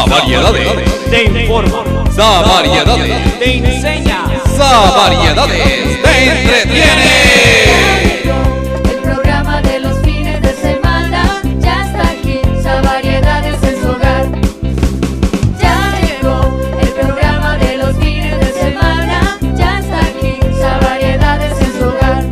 Variedades, te informa, Variedades, te enseña, Variedades, te entretiene. El programa de los fines de semana ya está aquí, Variedades en su hogar. Ya llegó el programa de los fines de semana, ya está aquí, Variedades en su hogar.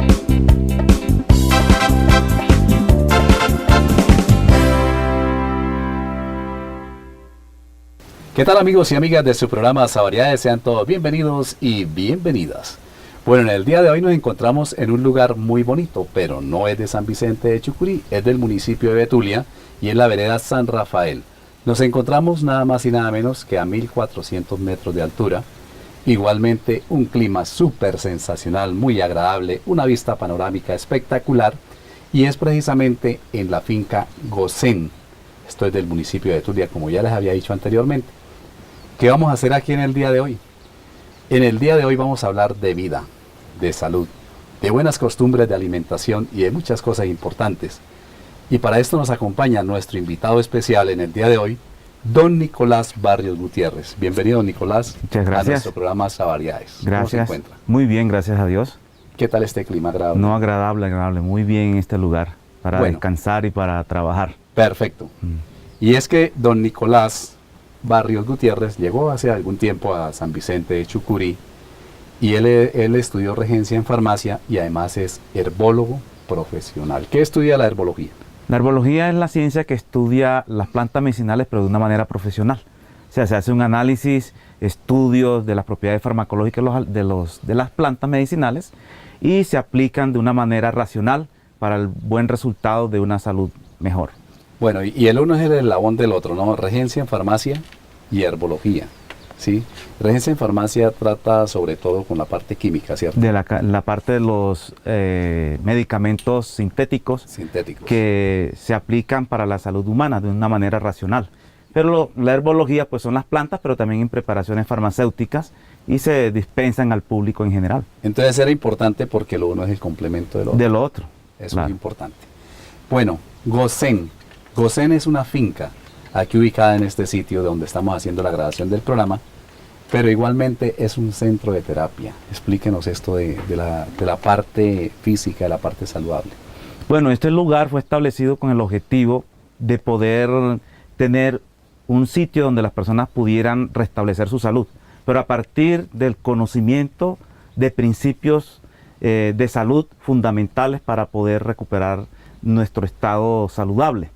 ¿Qué tal, amigos y amigas de su programa Variedades? Sean todos bienvenidos y bienvenidas. Bueno, en el día de hoy nos encontramos en un lugar muy bonito, pero no es de San Vicente de Chucurí, es del municipio de Betulia y en la vereda San Rafael. Nos encontramos nada más y nada menos que a 1400 metros de altura. Igualmente un clima súper sensacional, muy agradable, una vista panorámica espectacular, y es precisamente en la finca Gosén. Esto es del municipio de Betulia, como ya les había dicho anteriormente. ¿Qué vamos a hacer aquí en el día de hoy? En el día de hoy vamos a hablar de vida, de salud, de buenas costumbres de alimentación y de muchas cosas importantes. Y para esto nos acompaña nuestro invitado especial en el día de hoy, don Nicolás Barrios Gutiérrez. Bienvenido, Nicolás, muchas gracias, a nuestro programa Variedades. Gracias. ¿Cómo se encuentra? Muy bien, gracias a Dios. ¿Qué tal este clima agradable? No, agradable, muy bien en este lugar, para descansar y para trabajar. Perfecto. Y es que don Nicolás Barrios Gutiérrez llegó hace algún tiempo a San Vicente de Chucurí y él estudió regencia en farmacia y además es herbólogo profesional. ¿Qué estudia la herbología? La herbología es la ciencia que estudia las plantas medicinales, pero de una manera profesional. O sea, se hace un análisis, estudios de las propiedades farmacológicas de las plantas medicinales y se aplican de una manera racional para el buen resultado de una salud mejor. Bueno, y el uno es el eslabón del otro, ¿no? Regencia en farmacia y herbología, ¿sí? Regencia en farmacia trata sobre todo con la parte química, ¿cierto? De la parte de los medicamentos sintéticos que se aplican para la salud humana de una manera racional. Pero la herbología pues son las plantas, pero también en preparaciones farmacéuticas y se dispensan al público en general. Entonces era importante porque lo uno es el complemento de lo otro. De lo otro. Eso es importante. Bueno, Gosén. Gosén es una finca aquí ubicada en este sitio donde estamos haciendo la grabación del programa, pero igualmente es un centro de terapia. Explíquenos esto de la parte física, de la parte saludable. Bueno, este lugar fue establecido con el objetivo de poder tener un sitio donde las personas pudieran restablecer su salud, pero a partir del conocimiento de principios de salud fundamentales para poder recuperar nuestro estado saludable.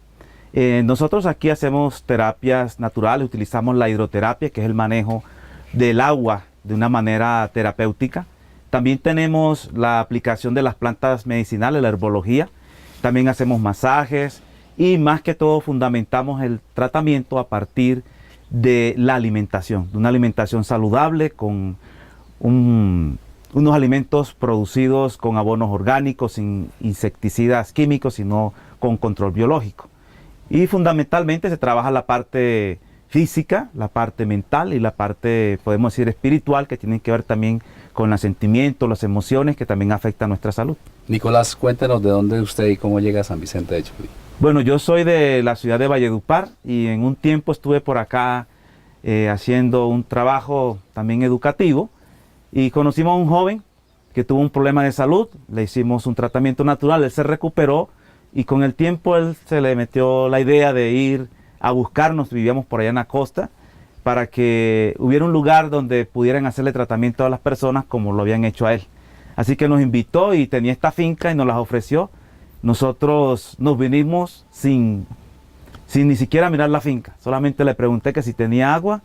Nosotros aquí hacemos terapias naturales, utilizamos la hidroterapia, que es el manejo del agua de una manera terapéutica. También tenemos la aplicación de las plantas medicinales, la herbología. También hacemos masajes y más que todo fundamentamos el tratamiento a partir de la alimentación, de una alimentación saludable con unos alimentos producidos con abonos orgánicos, sin insecticidas químicos, sino con control biológico. Y fundamentalmente se trabaja la parte física, la parte mental y la parte, podemos decir, espiritual, que tienen que ver también con los sentimientos, las emociones, que también afectan nuestra salud. Nicolás, cuéntenos de dónde es usted y cómo llega a San Vicente de Chucurí. Bueno, yo soy de la ciudad de Valledupar y en un tiempo estuve por acá haciendo un trabajo también educativo y conocimos a un joven que tuvo un problema de salud, le hicimos un tratamiento natural, él se recuperó. Y con el tiempo él se le metió la idea de ir a buscarnos, vivíamos por allá en la costa, para que hubiera un lugar donde pudieran hacerle tratamiento a las personas como lo habían hecho a él. Así que nos invitó y tenía esta finca y nos las ofreció. Nosotros nos vinimos sin ni siquiera mirar la finca, solamente le pregunté que si tenía agua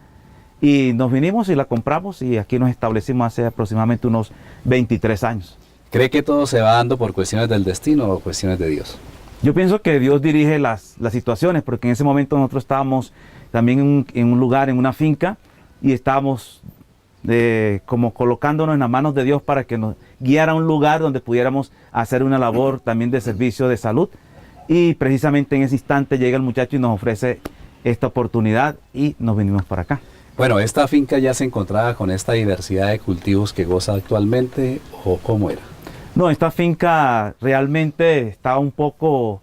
y nos vinimos y la compramos y aquí nos establecimos hace aproximadamente unos 23 años. ¿Cree que todo se va dando por cuestiones del destino o cuestiones de Dios? Yo pienso que Dios dirige las situaciones, porque en ese momento nosotros estábamos también en un lugar, en una finca, y estábamos como colocándonos en las manos de Dios para que nos guiara a un lugar donde pudiéramos hacer una labor también de servicio de salud. Y precisamente en ese instante llega el muchacho y nos ofrece esta oportunidad y nos venimos para acá. Bueno, ¿esta finca ya se encontraba con esta diversidad de cultivos que goza actualmente o cómo era? No, esta finca realmente estaba un poco,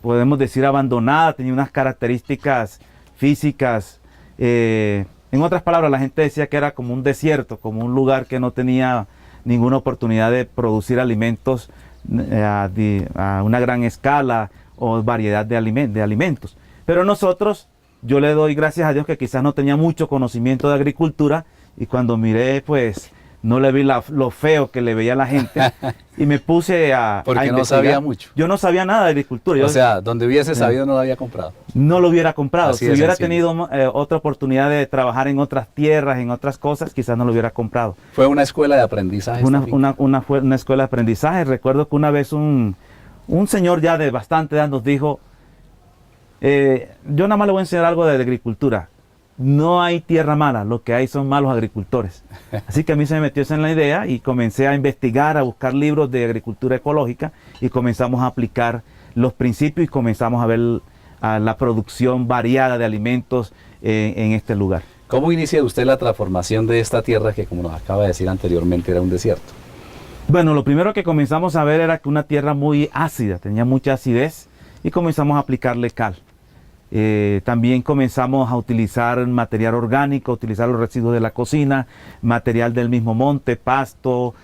podemos decir, abandonada, tenía unas características físicas En otras palabras, la gente decía que era como un desierto, como un lugar que no tenía ninguna oportunidad de producir alimentos a una gran escala o variedad de alimentos. Pero nosotros, yo le doy gracias a Dios que quizás no tenía mucho conocimiento de agricultura, y cuando miré, pues no le vi lo feo que le veía a la gente y me puse a Porque no investigar. sabía mucho. Yo no sabía nada de agricultura. O sea, donde hubiese sabido no lo había comprado. No lo hubiera comprado. Así Si de hubiera sencillo. tenido otra oportunidad de trabajar en otras tierras, en otras cosas, quizás no lo hubiera comprado. Fue una escuela de aprendizaje. Una, esta finca. fue una escuela de aprendizaje. Recuerdo que una vez un señor ya de bastante edad nos dijo, yo nada más le voy a enseñar algo de agricultura. No hay tierra mala, lo que hay son malos agricultores. Así que a mí se me metió eso en la idea y comencé a investigar, a buscar libros de agricultura ecológica y comenzamos a aplicar los principios y comenzamos a ver la producción variada de alimentos en este lugar. ¿Cómo inicia usted la transformación de esta tierra que, como nos acaba de decir anteriormente, era un desierto? Bueno, lo primero que comenzamos a ver era que una tierra muy ácida, tenía mucha acidez, y comenzamos a aplicarle cal. También comenzamos a utilizar material orgánico, utilizar los residuos de la cocina, material del mismo monte, pasto,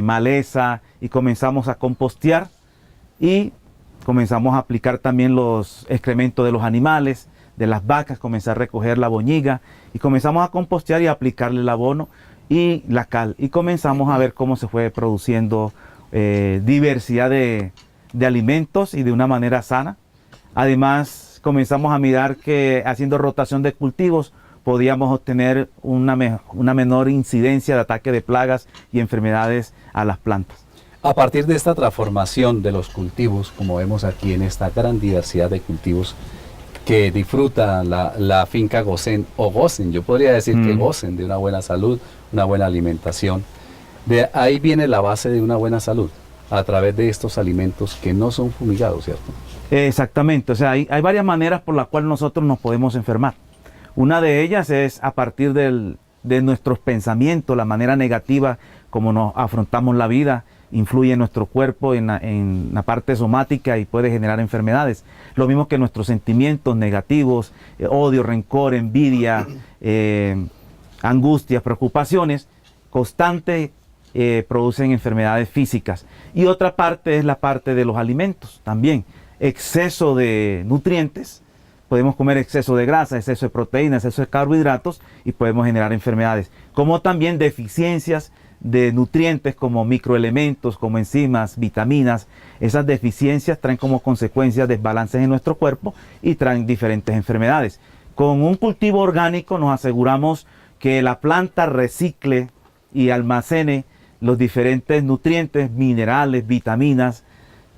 maleza, y comenzamos a compostear y comenzamos a aplicar también los excrementos de los animales, de las vacas, comencé a recoger la boñiga y comenzamos a compostear y a aplicarle el abono y la cal, y comenzamos a ver cómo se fue produciendo diversidad de alimentos y de una manera sana. Además, comenzamos a mirar que haciendo rotación de cultivos podíamos obtener una menor incidencia de ataque de plagas y enfermedades a las plantas. A partir de esta transformación de los cultivos, como vemos aquí en esta gran diversidad de cultivos que disfruta la finca gocen o gocen, yo podría decir que gocen de una buena salud, una buena alimentación. De ahí viene la base de una buena salud, a través de estos alimentos que no son fumigados, ¿cierto? Exactamente, o sea, hay varias maneras por las cuales nosotros nos podemos enfermar. Una de ellas es a partir de nuestros pensamientos, la manera negativa como nos afrontamos la vida, influye en nuestro cuerpo, en la parte somática, y puede generar enfermedades. Lo mismo que nuestros sentimientos negativos, odio, rencor, envidia, angustias, preocupaciones constantes producen enfermedades físicas. Y otra parte es la parte de los alimentos también. Exceso de nutrientes, podemos comer exceso de grasa, exceso de proteínas, exceso de carbohidratos y podemos generar enfermedades. Como también deficiencias de nutrientes como microelementos, como enzimas, vitaminas. Esas deficiencias traen como consecuencia desbalances en nuestro cuerpo y traen diferentes enfermedades. Con un cultivo orgánico nos aseguramos que la planta recicle y almacene los diferentes nutrientes, minerales, vitaminas,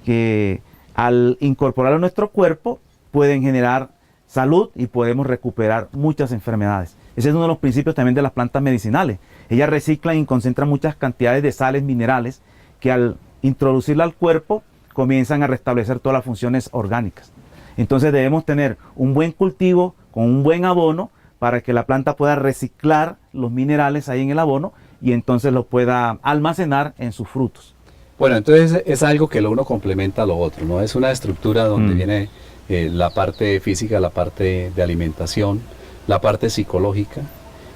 que al incorporarlo a nuestro cuerpo pueden generar salud y podemos recuperar muchas enfermedades. Ese es uno de los principios también de las plantas medicinales. Ellas reciclan y concentran muchas cantidades de sales minerales que al introducirla al cuerpo comienzan a restablecer todas las funciones orgánicas. Entonces debemos tener un buen cultivo con un buen abono para que la planta pueda reciclar los minerales ahí en el abono y entonces lo pueda almacenar en sus frutos. Bueno, entonces es algo que lo uno complementa a lo otro, ¿no? Es una estructura donde viene la parte física, la parte de alimentación, la parte psicológica,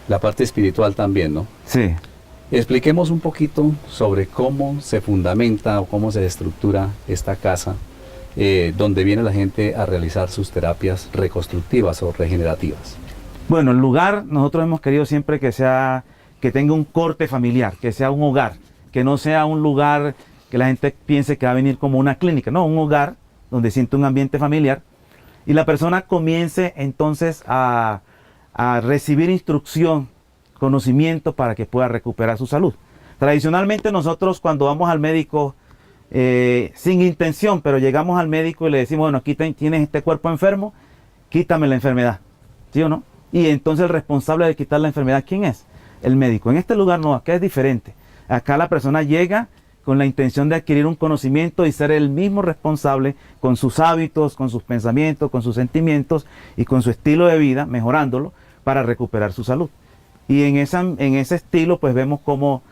la parte espiritual también, ¿no? Sí. Expliquemos un poquito sobre cómo se fundamenta o cómo se estructura esta casa donde viene la gente a realizar sus terapias reconstructivas o regenerativas. Bueno, el lugar nosotros hemos querido siempre que tenga un corte familiar, que sea un hogar, que no sea un lugar que la gente piense que va a venir como una clínica, no, un hogar donde siente un ambiente familiar y la persona comience entonces a recibir instrucción, conocimiento para que pueda recuperar su salud. Tradicionalmente nosotros cuando vamos al médico sin intención, pero llegamos al médico y le decimos, bueno, aquí tienes este cuerpo enfermo, quítame la enfermedad, ¿sí o no? Y entonces el responsable de quitar la enfermedad, ¿quién es? El médico. En este lugar no, acá es diferente. Acá la persona llega con la intención de adquirir un conocimiento y ser el mismo responsable con sus hábitos, con sus pensamientos, con sus sentimientos y con su estilo de vida, mejorándolo para recuperar su salud. Y en ese estilo pues vemos como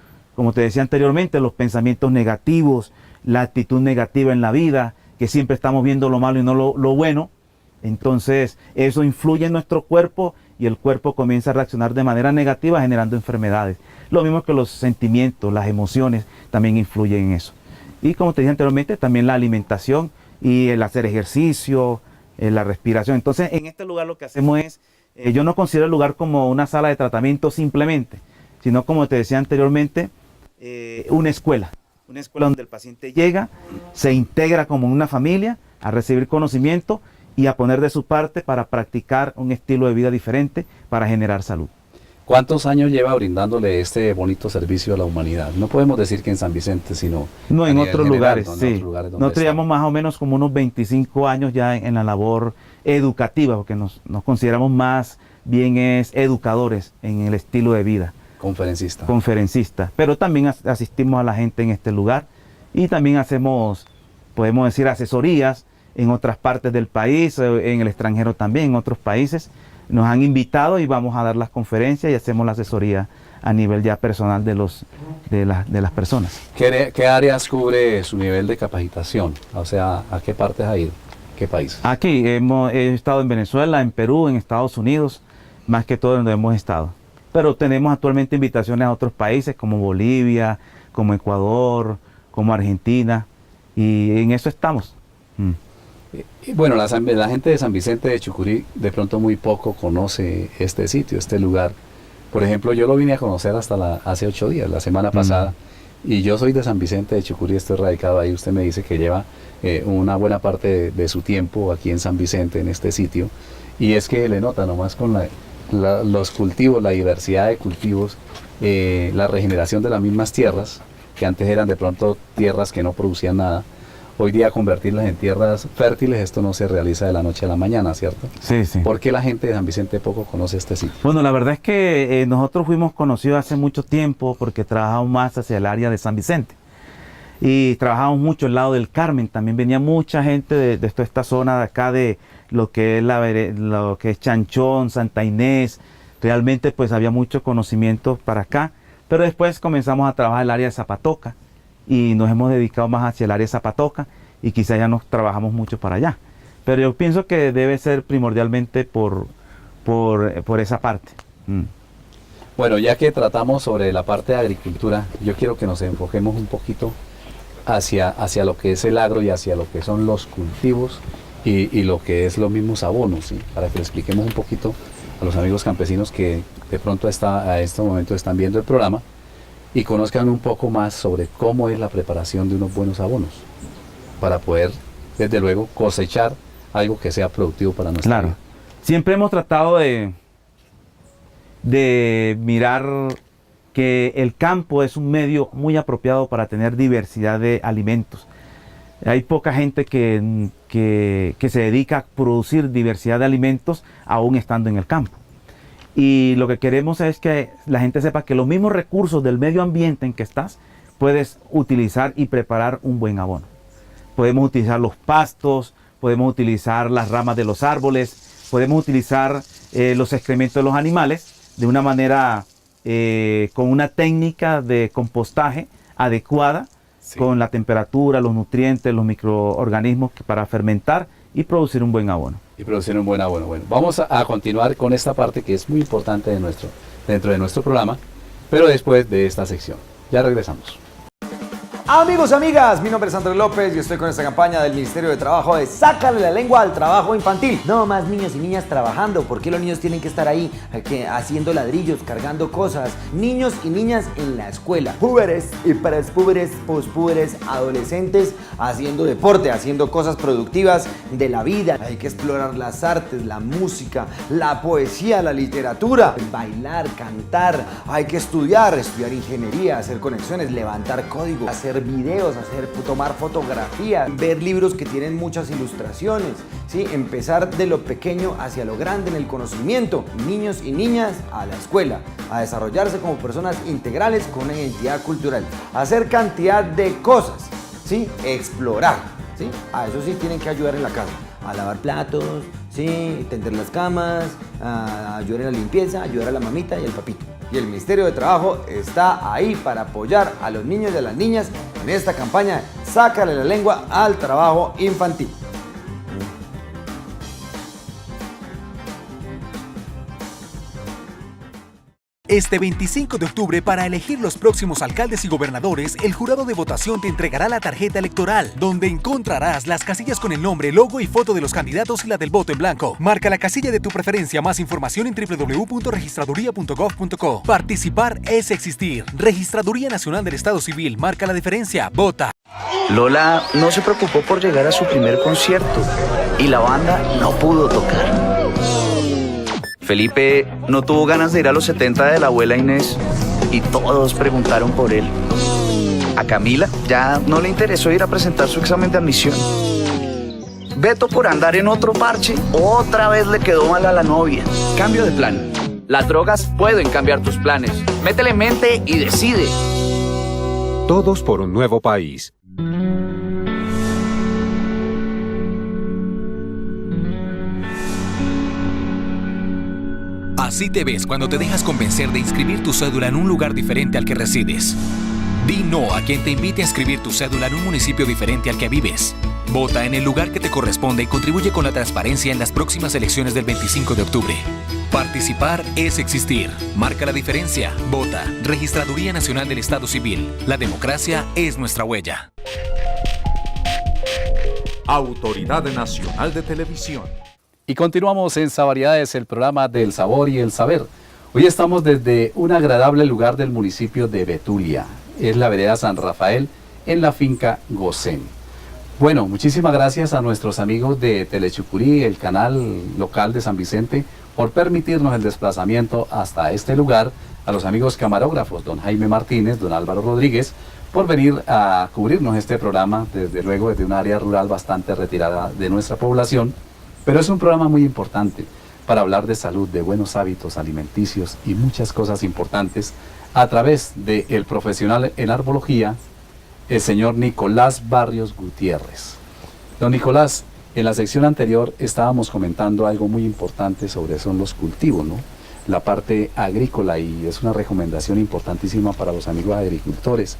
te decía anteriormente, los pensamientos negativos, la actitud negativa en la vida, que siempre estamos viendo lo malo y no lo bueno. Entonces eso influye en nuestro cuerpo y el cuerpo comienza a reaccionar de manera negativa generando enfermedades. Lo mismo que los sentimientos, las emociones también influyen en eso. Y como te dije anteriormente, también la alimentación y el hacer ejercicio, la respiración. Entonces, en este lugar lo que hacemos es, yo no considero el lugar como una sala de tratamiento simplemente, sino como te decía anteriormente, una escuela donde el paciente llega, se integra como una familia a recibir conocimiento y a poner de su parte para practicar un estilo de vida diferente para generar salud. ¿Cuántos años lleva brindándole este bonito servicio a la humanidad? No podemos decir que en San Vicente, sino no, en otros lugares, ¿no? En sí. otros lugares donde Nosotros está. llevamos más o menos como unos 25 años ya en la labor educativa, porque nos consideramos más bien educadores en el estilo de vida. Conferencista. Conferencistas, pero también asistimos a la gente en este lugar y también hacemos, podemos decir, asesorías en otras partes del país, en el extranjero también, en otros países. Nos han invitado y vamos a dar las conferencias y hacemos la asesoría a nivel ya personal de las personas. ¿Qué áreas cubre su nivel de capacitación? O sea, ¿a qué partes ha ido? ¿Qué país? Aquí he estado en Venezuela, en Perú, en Estados Unidos, más que todo donde hemos estado. Pero tenemos actualmente invitaciones a otros países como Bolivia, como Ecuador, como Argentina, y en eso estamos. Y bueno, la gente de San Vicente de Chucurí de pronto muy poco conoce este sitio, este lugar. Por ejemplo, yo lo vine a conocer hasta hace 8 días, la semana pasada, y yo soy de San Vicente de Chucurí, estoy radicado ahí. Usted me dice que lleva una buena parte de su tiempo aquí en San Vicente, en este sitio, y es que le nota nomás con los cultivos, la diversidad de cultivos, la regeneración de las mismas tierras, que antes eran de pronto tierras que no producían nada. Hoy día convertirlas en tierras fértiles, esto no se realiza de la noche a la mañana, ¿cierto? Sí, sí. ¿Por qué la gente de San Vicente poco conoce este sitio? Bueno, la verdad es que nosotros fuimos conocidos hace mucho tiempo porque trabajamos más hacia el área de San Vicente. Y trabajamos mucho al lado del Carmen, también venía mucha gente de toda esta zona de acá, de lo que es Chanchón, Santa Inés. Realmente pues había mucho conocimiento para acá, pero después comenzamos a trabajar el área de Zapatoca y nos hemos dedicado más hacia el área de Zapatoca y quizá ya nos trabajamos mucho para allá. Pero yo pienso que debe ser primordialmente por esa parte. Bueno, ya que tratamos sobre la parte de agricultura, yo quiero que nos enfoquemos un poquito hacia lo que es el agro y hacia lo que son los cultivos y lo que es los mismos abonos, ¿sí? Para que le expliquemos un poquito a los amigos campesinos que de pronto a este momento están viendo el programa y conozcan un poco más sobre cómo es la preparación de unos buenos abonos para poder, desde luego, cosechar algo que sea productivo para nuestra vida. Siempre hemos tratado de mirar que el campo es un medio muy apropiado para tener diversidad de alimentos. Hay poca gente que se dedica a producir diversidad de alimentos aún estando en el campo. Y lo que queremos es que la gente sepa que los mismos recursos del medio ambiente en que estás puedes utilizar y preparar un buen abono. Podemos utilizar los pastos, podemos utilizar las ramas de los árboles, podemos utilizar los excrementos de los animales de una manera, con una técnica de compostaje adecuada, sí, con la temperatura, los nutrientes, los microorganismos para fermentar y producir un buen abono. Bueno, vamos a continuar con esta parte que es muy importante dentro de nuestro programa, pero después de esta sección. Ya regresamos. Amigos, amigas, mi nombre es Andrés López y estoy con esta campaña del Ministerio de Trabajo de Sácale la lengua al trabajo infantil. No más niños y niñas trabajando. ¿Por qué los niños tienen que estar ahí haciendo ladrillos, cargando cosas? Niños y niñas en la escuela. Púberes y prespúberes, pospúberes, adolescentes haciendo deporte, haciendo cosas productivas de la vida. Hay que explorar las artes, la música, la poesía, la literatura, bailar, cantar. Hay que estudiar ingeniería, hacer conexiones, levantar código, hacer videos, tomar fotografías, ver libros que tienen muchas ilustraciones, ¿sí? Empezar de lo pequeño hacia lo grande en el conocimiento. Niños y niñas a la escuela, a desarrollarse como personas integrales con una identidad cultural, hacer cantidad de cosas, ¿sí? Explorar, ¿sí? A eso sí tienen que ayudar en la casa, a lavar platos, ¿sí? Tender las camas, a ayudar en la limpieza, ayudar a la mamita y al papito. Y el Ministerio de Trabajo está ahí para apoyar a los niños y a las niñas en esta campaña Sácale la lengua al trabajo infantil. Este 25 de octubre, para elegir los próximos alcaldes y gobernadores, el jurado de votación te entregará la tarjeta electoral, donde encontrarás las casillas con el nombre, logo y foto de los candidatos y la del voto en blanco. Marca la casilla de tu preferencia. Más información en www.registraduría.gov.co. Participar es existir. Registraduría Nacional del Estado Civil. Marca la diferencia. Vota. Lola no se preocupó por llegar a su primer concierto y la banda no pudo tocar. Felipe no tuvo ganas de ir a los 70 de la abuela Inés y todos preguntaron por él. A Camila ya no le interesó ir a presentar su examen de admisión. Beto, por andar en otro parche, otra vez le quedó mal a la novia. Cambio de plan. Las drogas pueden cambiar tus planes. Métele mente y decide. Todos por un nuevo país. Así te ves cuando te dejas convencer de inscribir tu cédula en un lugar diferente al que resides. Di no a quien te invite a inscribir tu cédula en un municipio diferente al que vives. Vota en el lugar que te corresponde y contribuye con la transparencia en las próximas elecciones del 25 de octubre. Participar es existir. Marca la diferencia. Vota. Registraduría Nacional del Estado Civil. La democracia es nuestra huella. Autoridad Nacional de Televisión. Y continuamos en Savariedades, el programa del sabor y el saber. Hoy estamos desde un agradable lugar del municipio de Betulia. Es la vereda San Rafael, en la finca Gosén. Bueno, muchísimas gracias a nuestros amigos de Telechucurí, el canal local de San Vicente, por permitirnos el desplazamiento hasta este lugar. A los amigos camarógrafos, don Jaime Martínez, don Álvaro Rodríguez, por venir a cubrirnos este programa, desde luego desde un área rural bastante retirada de nuestra población. Pero es un programa muy importante para hablar de salud, de buenos hábitos alimenticios y muchas cosas importantes a través del profesional en arbología, el señor Nicolás Barrios Gutiérrez. Don Nicolás, en la sección anterior estábamos comentando algo muy importante sobre son los cultivos, ¿no? La parte agrícola, y es una recomendación importantísima para los amigos agricultores.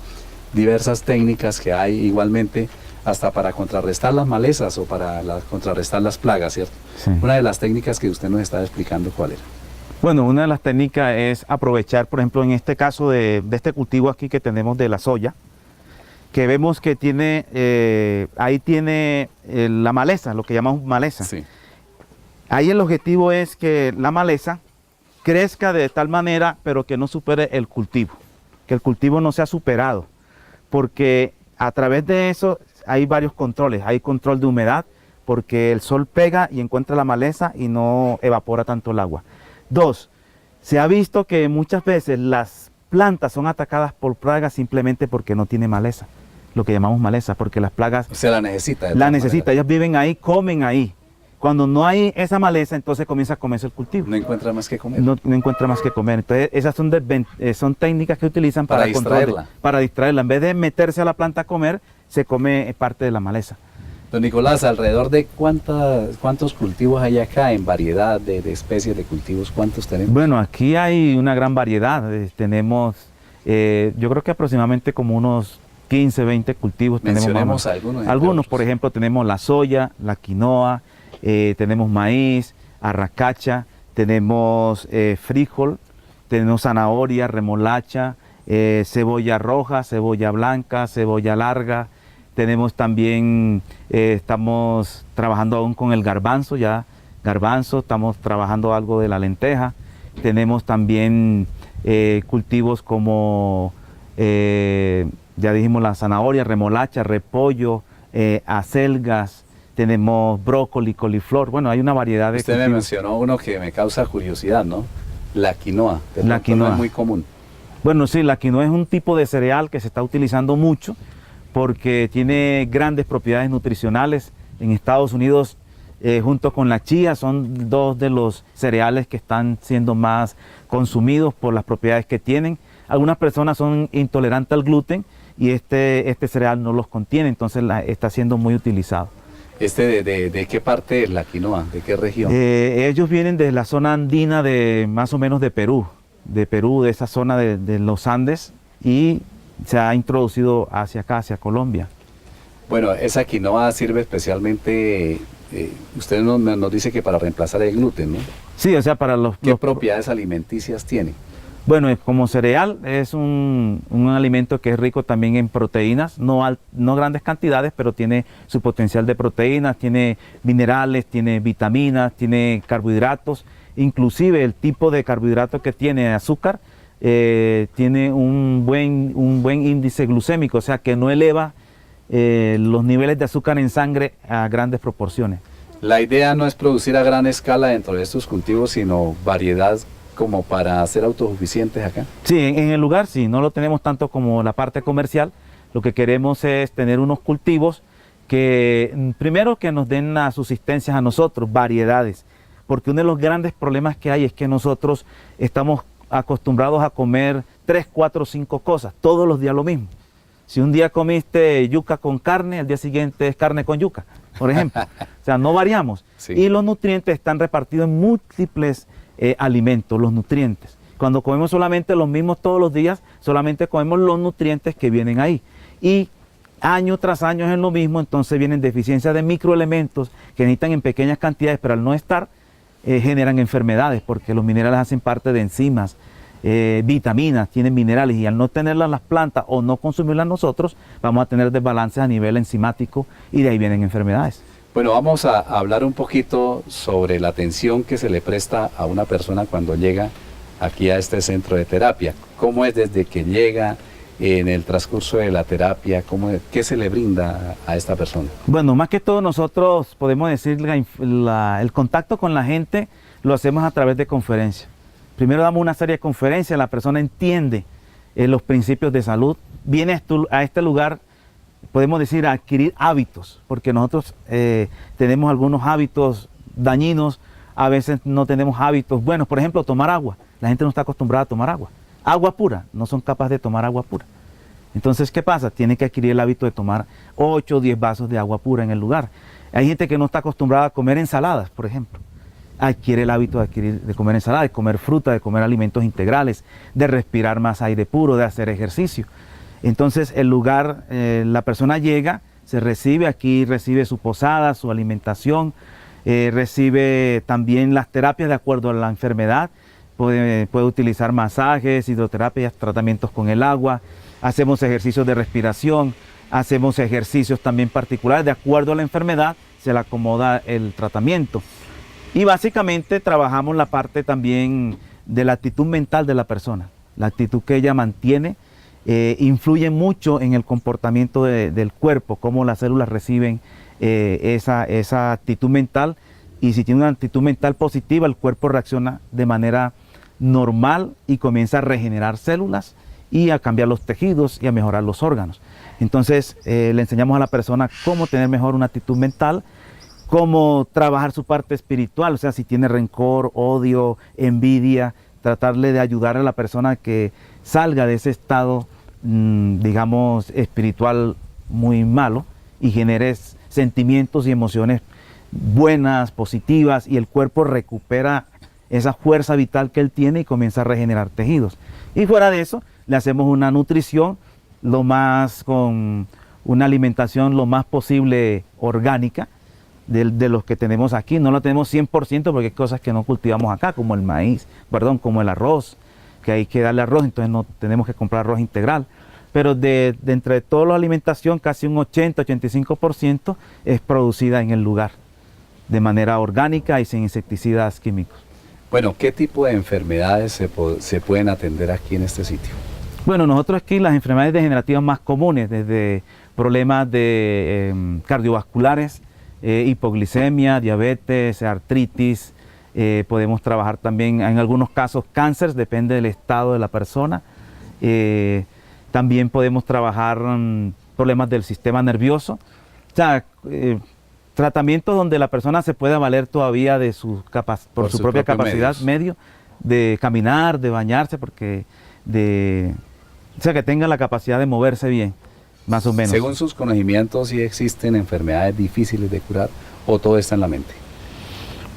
Diversas técnicas que hay igualmente hasta para contrarrestar las malezas o para contrarrestar las plagas, ¿cierto? Sí. Una de las técnicas que usted nos estaba explicando, ¿cuál era? Bueno, una de las técnicas es aprovechar, por ejemplo, en este caso de este cultivo aquí que tenemos de la soya, que vemos que tiene, ahí tiene la maleza, lo que llamamos maleza. Sí. Ahí el objetivo es que la maleza crezca de tal manera, pero que no supere el cultivo, que el cultivo no sea superado, porque a través de eso hay varios controles. Hay control de humedad, porque el sol pega y encuentra la maleza y no evapora tanto el agua. 2, se ha visto que muchas veces las plantas son atacadas por plagas simplemente porque no tiene maleza, lo que llamamos maleza, porque las plagas Usted la necesita. la necesita, ellas viven ahí, comen ahí. Cuando no hay esa maleza, entonces comienza a comerse el cultivo. No encuentra más que comer. No encuentra más que comer. Entonces, esas son técnicas que utilizan Para control distraerla. para distraerla. En vez de meterse a la planta a comer, se come parte de la maleza. Don Nicolás, ¿alrededor de cuántos cultivos hay acá en variedad de especies de cultivos? ¿Cuántos tenemos? Bueno, aquí hay una gran variedad. Tenemos, yo creo que aproximadamente como unos 15, 20 cultivos. Mencionemos tenemos algunos. por ejemplo, tenemos la soya, la quinoa, tenemos maíz, arracacha, tenemos frijol, tenemos zanahoria, remolacha, cebolla roja, cebolla blanca, cebolla larga. Tenemos también, estamos trabajando aún con el garbanzo, estamos trabajando algo de la lenteja. Tenemos también cultivos como, ya dijimos, la zanahoria, remolacha, repollo, acelgas, tenemos brócoli, coliflor. Bueno, hay una variedad de Usted me cultivos. mencionó uno que me causa curiosidad, ¿no? La quinoa. que La no quinoa. es muy común. Bueno, sí, la quinoa es un tipo de cereal que se está utilizando mucho porque tiene grandes propiedades nutricionales. En Estados Unidos, junto con la chía, son dos de los cereales que están siendo más consumidos por las propiedades que tienen. Algunas personas son intolerantes al gluten y este cereal no los contiene, entonces está siendo muy utilizado. ¿De qué parte es la quinoa? ¿De qué región? Ellos vienen de la zona andina de más o menos de Perú, de esa zona de los Andes, y se ha introducido hacia acá, hacia Colombia. Bueno, esa quinoa sirve especialmente, usted nos dice que para reemplazar el gluten, ¿no? Sí, o sea, para ¿Qué propiedades alimenticias tiene? Bueno, como cereal es un alimento que es rico también en proteínas, no grandes cantidades, pero tiene su potencial de proteínas, tiene minerales, tiene vitaminas, tiene carbohidratos, inclusive el tipo de carbohidrato que tiene azúcar tiene un buen índice glucémico, o sea que no eleva los niveles de azúcar en sangre a grandes proporciones. La idea no es producir a gran escala dentro de estos cultivos, sino variedad como para ser autosuficientes acá. Sí, en el lugar sí, no lo tenemos tanto como la parte comercial. Lo que queremos es tener unos cultivos que, primero, que nos den la subsistencia a nosotros, variedades, porque uno de los grandes problemas que hay es que nosotros estamos acostumbrados a comer 3, 4, 5 cosas, todos los días lo mismo. Si un día comiste yuca con carne, el día siguiente es carne con yuca, por ejemplo. O sea, no variamos. Sí. Y los nutrientes están repartidos en múltiples alimentos, los nutrientes. Cuando comemos solamente los mismos todos los días, solamente comemos los nutrientes que vienen ahí. Y año tras año es lo mismo, entonces vienen deficiencias de microelementos que necesitan en pequeñas cantidades, pero al no estar, generan enfermedades, porque los minerales hacen parte de enzimas, vitaminas, tienen minerales, y al no tenerlas las plantas o no consumirlas nosotros, vamos a tener desbalances a nivel enzimático y de ahí vienen enfermedades. Bueno, vamos a hablar un poquito sobre la atención que se le presta a una persona cuando llega aquí a este centro de terapia. ¿Cómo es desde que llega, en el transcurso de la terapia? ¿Qué se le brinda a esta persona? Bueno, más que todo nosotros podemos decir el contacto con la gente lo hacemos a través de conferencias. Primero damos una serie de conferencias, la persona entiende los principios de salud, viene a este lugar, podemos decir, a adquirir hábitos, porque nosotros tenemos algunos hábitos dañinos, a veces no tenemos hábitos buenos. Por ejemplo, tomar agua. La gente no está acostumbrada a tomar agua. Agua pura, no son capaces de tomar agua pura. Entonces, ¿qué pasa? Tiene que adquirir el hábito de tomar 8 o 10 vasos de agua pura en el lugar. Hay gente que no está acostumbrada a comer ensaladas, por ejemplo. Adquiere el hábito de comer ensalada, de comer fruta, de comer alimentos integrales, de respirar más aire puro, de hacer ejercicio. Entonces el lugar, la persona llega, se recibe aquí, recibe su posada, su alimentación, recibe también las terapias de acuerdo a la enfermedad, puede utilizar masajes, hidroterapias, tratamientos con el agua, hacemos ejercicios de respiración, hacemos ejercicios también particulares, de acuerdo a la enfermedad se le acomoda el tratamiento. Y básicamente trabajamos la parte también de la actitud mental de la persona, la actitud que ella mantiene. Influye mucho en el comportamiento del cuerpo, cómo las células reciben esa actitud mental, y si tiene una actitud mental positiva, el cuerpo reacciona de manera normal y comienza a regenerar células y a cambiar los tejidos y a mejorar los órganos. Entonces le enseñamos a la persona cómo tener mejor una actitud mental, cómo trabajar su parte espiritual, o sea, si tiene rencor, odio, envidia, tratarle de ayudar a la persona a que salga de ese estado, digamos, espiritual muy malo y genere sentimientos y emociones buenas, positivas, y el cuerpo recupera esa fuerza vital que él tiene y comienza a regenerar tejidos. Y fuera de eso, le hacemos una nutrición con una alimentación lo más posible orgánica de los que tenemos aquí. No lo tenemos 100% porque hay cosas que no cultivamos acá, como el maíz, como el arroz, que hay que darle arroz, entonces no tenemos que comprar arroz integral. Pero de entre toda la alimentación, casi un 80-85% es producida en el lugar, de manera orgánica y sin insecticidas químicos. Bueno, ¿qué tipo de enfermedades se pueden atender aquí en este sitio? Bueno, nosotros aquí las enfermedades degenerativas más comunes, desde problemas de cardiovasculares, hipoglicemia, diabetes, artritis, podemos trabajar también en algunos casos cáncer, depende del estado de la persona. También podemos trabajar problemas del sistema nervioso. O sea, tratamientos donde la persona se pueda valer todavía de su propia capacidad medio de caminar, de bañarse, o sea, que tenga la capacidad de moverse bien, más o menos. Según sus conocimientos, ¿sí existen enfermedades difíciles de curar o todo está en la mente?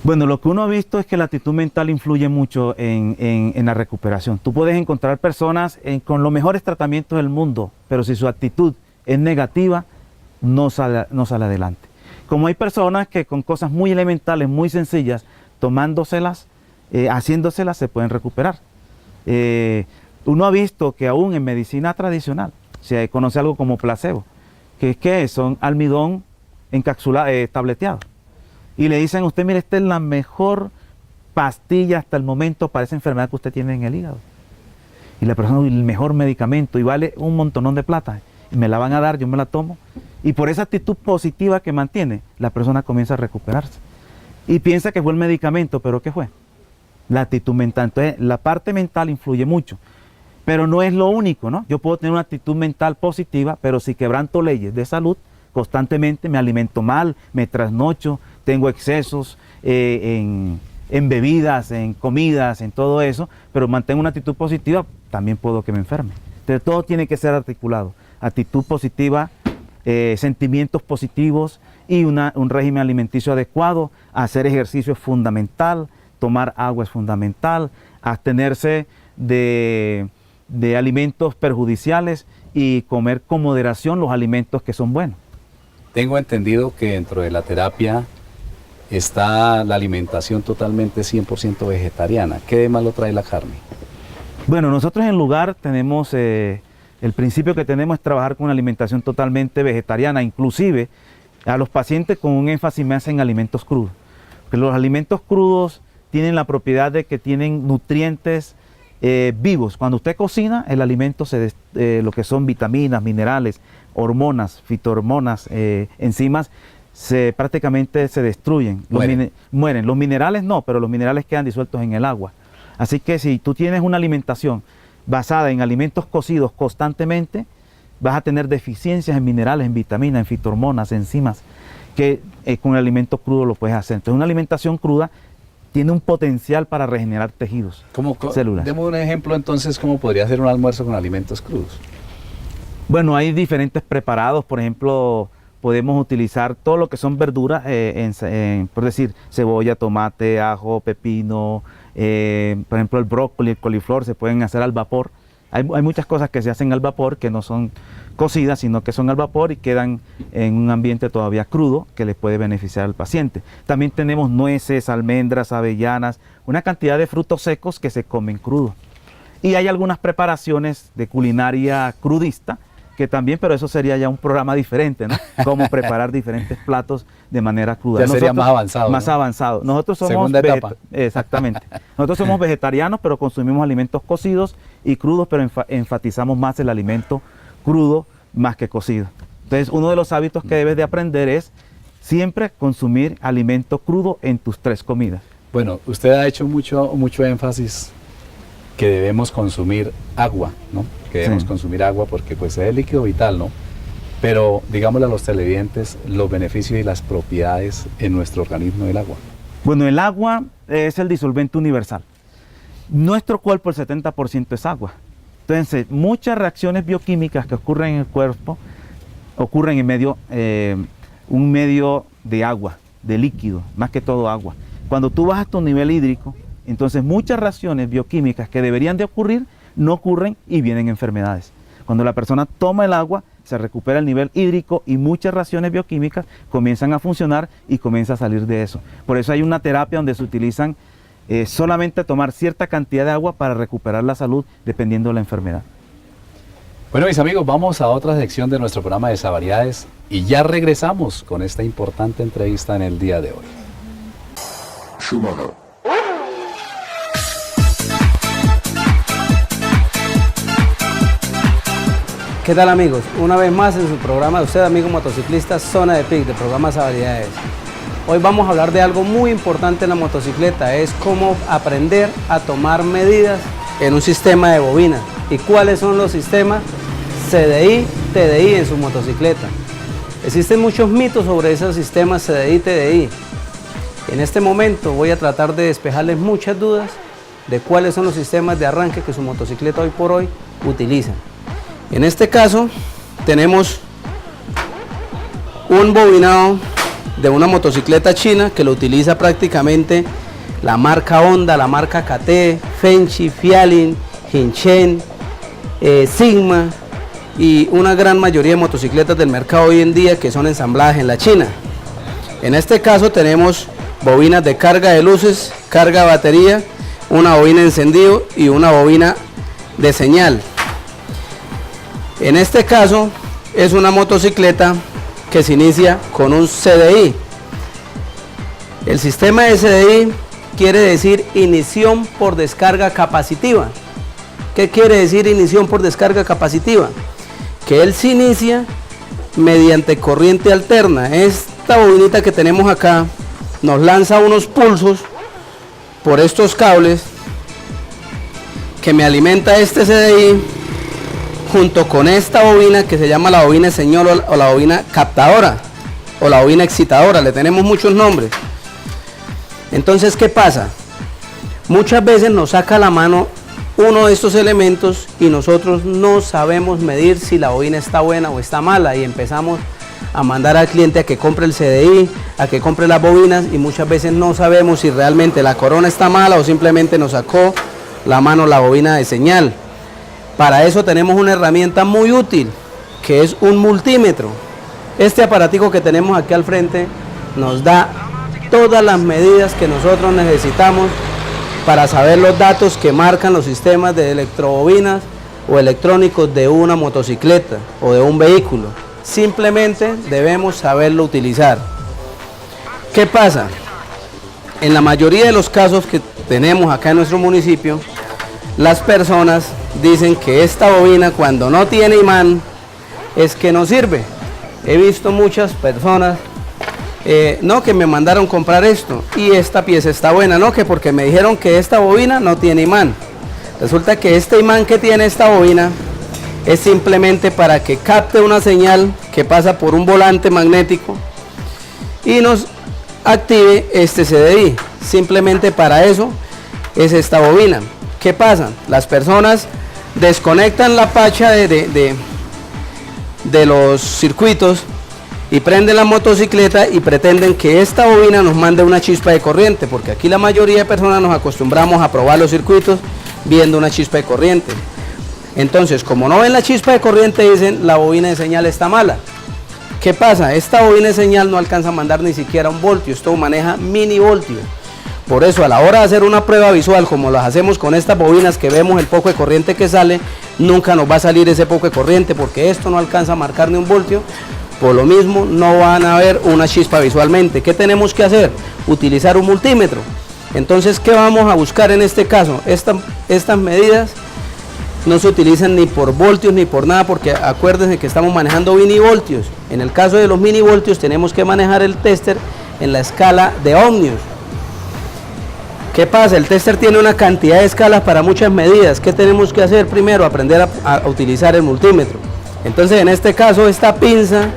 Bueno, lo que uno ha visto es que la actitud mental influye mucho en la recuperación. Tú puedes encontrar personas con los mejores tratamientos del mundo, pero si su actitud es negativa, no sale adelante. Como hay personas que con cosas muy elementales, muy sencillas, tomándoselas, haciéndoselas, se pueden recuperar. Uno ha visto que aún en medicina tradicional se conoce algo como placebo, que es que son almidón encapsulado, tableteado. Y le dicen a usted, mire, esta es la mejor pastilla hasta el momento para esa enfermedad que usted tiene en el hígado. Y la persona, el mejor medicamento, y vale un montonón de plata. Y me la van a dar, yo me la tomo. Y por esa actitud positiva que mantiene, la persona comienza a recuperarse. Y piensa que fue el medicamento, pero ¿qué fue? La actitud mental. Entonces, la parte mental influye mucho. Pero no es lo único, ¿no? Yo puedo tener una actitud mental positiva, pero si quebranto leyes de salud, constantemente me alimento mal, me trasnocho, tengo excesos en bebidas, en comidas, en todo eso, pero mantengo una actitud positiva, también puedo que me enferme. Entonces, todo tiene que ser articulado. Actitud positiva, sentimientos positivos y un régimen alimenticio adecuado. Hacer ejercicio es fundamental, tomar agua es fundamental, abstenerse de alimentos perjudiciales y comer con moderación los alimentos que son buenos. Tengo entendido que dentro de la terapia está la alimentación totalmente 100% vegetariana. ¿Qué de malo trae la carne? Bueno, nosotros en el lugar tenemos, el principio que tenemos es trabajar con una alimentación totalmente vegetariana, inclusive a los pacientes con un énfasis más en alimentos crudos. Porque los alimentos crudos tienen la propiedad de que tienen nutrientes vivos. Cuando usted cocina, el alimento, lo que son vitaminas, minerales, hormonas, fitohormonas, enzimas, prácticamente se destruyen, mueren. Los minerales no, pero los minerales quedan disueltos en el agua. Así que si tú tienes una alimentación basada en alimentos cocidos constantemente, vas a tener deficiencias en minerales, en vitaminas, en fitohormonas, enzimas, que con el alimento crudo lo puedes hacer. Entonces una alimentación cruda tiene un potencial para regenerar tejidos, células. Demos un ejemplo entonces, ¿cómo podría ser un almuerzo con alimentos crudos? Bueno, hay diferentes preparados, por ejemplo, podemos utilizar todo lo que son verduras, por decir, cebolla, tomate, ajo, pepino, por ejemplo el brócoli, el coliflor, se pueden hacer al vapor. Hay muchas cosas que se hacen al vapor que no son cocidas, sino que son al vapor y quedan en un ambiente todavía crudo que les puede beneficiar al paciente. También tenemos nueces, almendras, avellanas, una cantidad de frutos secos que se comen crudos. Y hay algunas preparaciones de culinaria crudista que también, pero eso sería ya un programa diferente, ¿no? Cómo preparar diferentes platos de manera cruda. Ya sería más avanzado. Más avanzado. Nosotros somos segunda etapa. Exactamente. Nosotros somos vegetarianos, pero consumimos alimentos cocidos y crudos, pero enfatizamos más el alimento crudo más que cocido. Entonces, uno de los hábitos que debes de aprender es siempre consumir alimento crudo en tus 3 comidas. Bueno, usted ha hecho mucho énfasis que debemos consumir agua, ¿no? Que debemos consumir agua porque pues es el líquido vital, ¿no? Pero digámosle a los televidentes los beneficios y las propiedades en nuestro organismo del agua. Bueno, el agua es el disolvente universal. Nuestro cuerpo, el 70% es agua. Entonces, muchas reacciones bioquímicas que ocurren en el cuerpo ocurren en un medio de agua, de líquido, más que todo agua. Cuando tú bajas tu nivel hídrico, entonces muchas reacciones bioquímicas que deberían de ocurrir no ocurren y vienen enfermedades. Cuando la persona toma el agua, se recupera el nivel hídrico y muchas reacciones bioquímicas comienzan a funcionar y comienza a salir de eso. Por eso hay una terapia donde se utilizan solamente tomar cierta cantidad de agua para recuperar la salud dependiendo de la enfermedad. Bueno, mis amigos, vamos a otra sección de nuestro programa de Savariedades y ya regresamos con esta importante entrevista en el día de hoy. ¿Qué tal, amigos? Una vez más en su programa de usted, amigo motociclista, Zona de Pic, de programa Savariedades. Hoy vamos a hablar de algo muy importante en la motocicleta, es cómo aprender a tomar medidas en un sistema de bobina. ¿Y cuáles son los sistemas CDI, TDI en su motocicleta? Existen muchos mitos sobre esos sistemas CDI, TDI. En este momento voy a tratar de despejarles muchas dudas de cuáles son los sistemas de arranque que su motocicleta hoy por hoy utiliza. En este caso tenemos un bobinado de una motocicleta china que lo utiliza prácticamente la marca Honda, la marca KT, Fenchi, Fialin, Hinchen, Sigma y una gran mayoría de motocicletas del mercado hoy en día que son ensambladas en la China. En este caso tenemos bobinas de carga de luces, carga de batería una bobina de encendido y una bobina de señal. En este caso es una motocicleta que se inicia con un CDI. El sistema de CDI quiere decir ignición por descarga capacitiva. ¿Qué quiere decir ignición por descarga capacitiva? Que él se inicia mediante corriente alterna. Esta bobinita que tenemos acá nos lanza unos pulsos por estos cables que me alimenta este CDI junto con esta bobina que se llama la bobina de señal o la bobina captadora o la bobina excitadora, le tenemos muchos nombres. Entonces, ¿qué pasa? Muchas veces nos saca la mano uno de estos elementos y nosotros no sabemos medir si la bobina está buena o está mala y empezamos a mandar al cliente a que compre el CDI, a que compre las bobinas y muchas veces no sabemos si realmente la corona está mala o simplemente nos sacó la mano la bobina de señal. Para eso tenemos una herramienta muy útil que es un multímetro. Este aparatico que tenemos aquí al frente nos da todas las medidas que nosotros necesitamos para saber los datos que marcan los sistemas de electrobobinas o electrónicos de una motocicleta o de un vehículo. Simplemente debemos saberlo utilizar. ¿Qué pasa? En la mayoría de los casos que tenemos acá en nuestro municipio, las personas dicen que esta bobina cuando no tiene imán es que no sirve. He visto muchas personas no, que me mandaron comprar esto y esta pieza está buena, no, que porque me dijeron que esta bobina no tiene imán. Resulta que este imán que tiene esta bobina es simplemente para que capte una señal que pasa por un volante magnético y nos active este CDI. Simplemente para eso es esta bobina. ¿Qué pasa? Las personas desconectan la pacha de los circuitos y prenden la motocicleta y pretenden que esta bobina nos mande una chispa de corriente, porque aquí la mayoría de personas nos acostumbramos a probar los circuitos viendo una chispa de corriente. Entonces, como no ven la chispa de corriente, dicen la bobina de señal está mala. ¿Qué pasa? Esta bobina de señal no alcanza a mandar ni siquiera un voltio, esto maneja milivoltios. Por eso a la hora de hacer una prueba visual como las hacemos con estas bobinas que vemos el poco de corriente que sale, nunca nos va a salir ese poco de corriente porque esto no alcanza a marcar ni un voltio. Por lo mismo no van a ver una chispa visualmente. ¿Qué tenemos que hacer? Utilizar un multímetro. Entonces, ¿qué vamos a buscar en este caso? Estas medidas no se utilizan ni por voltios ni por nada porque acuérdense que estamos manejando minivoltios. En el caso de los minivoltios tenemos que manejar el tester en la escala de ohmios. ¿Qué pasa? El tester tiene una cantidad de escalas para muchas medidas. ¿Qué tenemos que hacer? Primero, aprender a utilizar el multímetro. Entonces, en este caso, esta pinza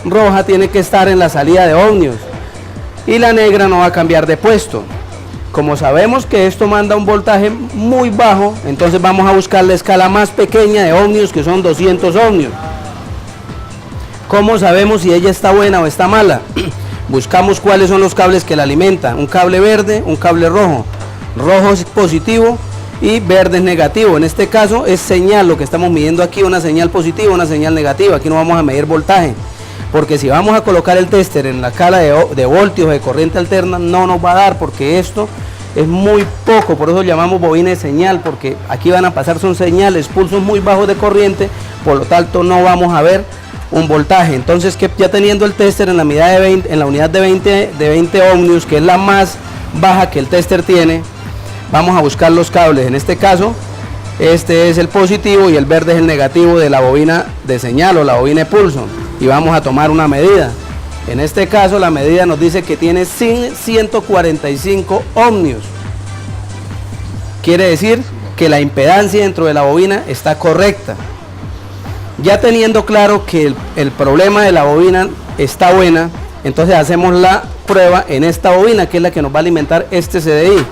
roja tiene que estar en la salida de ohmios y la negra no va a cambiar de puesto. Como sabemos que esto manda un voltaje muy bajo, entonces vamos a buscar la escala más pequeña de ohmios, que son 200 ohmios. ¿Cómo sabemos si ella está buena o está mala? Buscamos cuáles son los cables que la alimentan. Un cable verde, un cable rojo. Rojo es positivo y verde es negativo. En este caso es señal, lo que estamos midiendo aquí, una señal positiva, una señal negativa. Aquí no vamos a medir voltaje, porque si vamos a colocar el tester en la escala de voltios de corriente alterna, no nos va a dar, porque esto es muy poco. Por eso llamamos bobina de señal, porque aquí van a pasar, son señales, pulsos muy bajos de corriente, por lo tanto no vamos a ver un voltaje. Entonces, que ya teniendo el tester en la unidad de 20 ohmios, que es la más baja que el tester tiene, vamos a buscar los cables. En este caso, este es el positivo y el verde es el negativo de la bobina de señal o la bobina de pulso, y vamos a tomar una medida. En este caso la medida nos dice que tiene 145 ohmios. Quiere decir que la impedancia dentro de la bobina está correcta. Ya teniendo claro que el problema de la bobina está buena, entonces hacemos la prueba en esta bobina, que es la que nos va a alimentar este CDI.